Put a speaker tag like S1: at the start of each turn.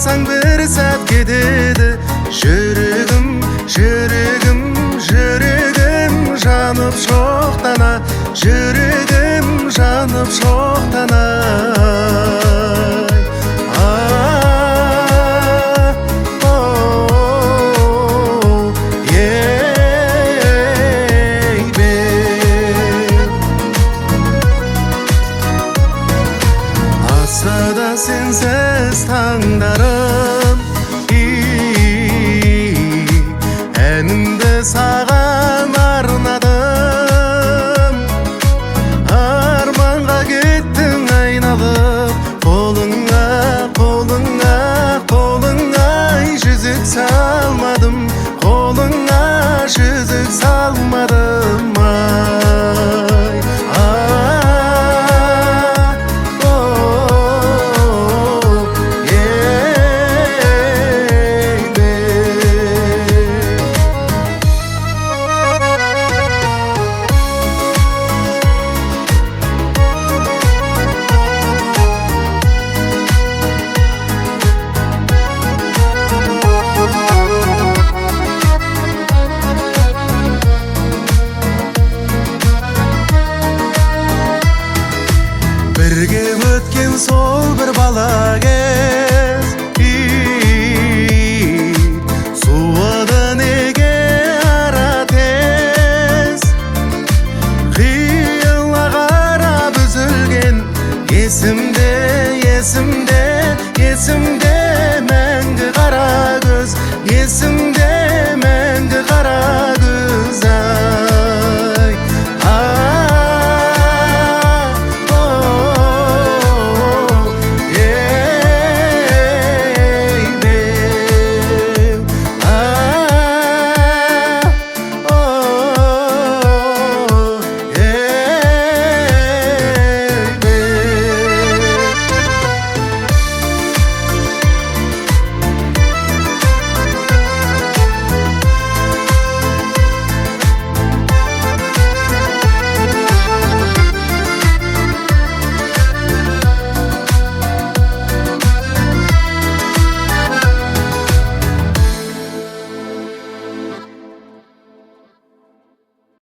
S1: Қарасаң бір сәт кетеді жүрегім, жүрегім, жүрегім жанып шоқтана, жүрегім жанып шоқтана. Асада сенсіз таңдарым, әнімді саған арнадым. Арманға кеттің айналып, қолыңа, қолыңа, қолыңа жүзік салмадым, қолыңа жүзік салмадым. Бірге өткен сол бір бала кез, суыды неге ара тез. Қиыла қарап үзілген есімде, есімде, есімде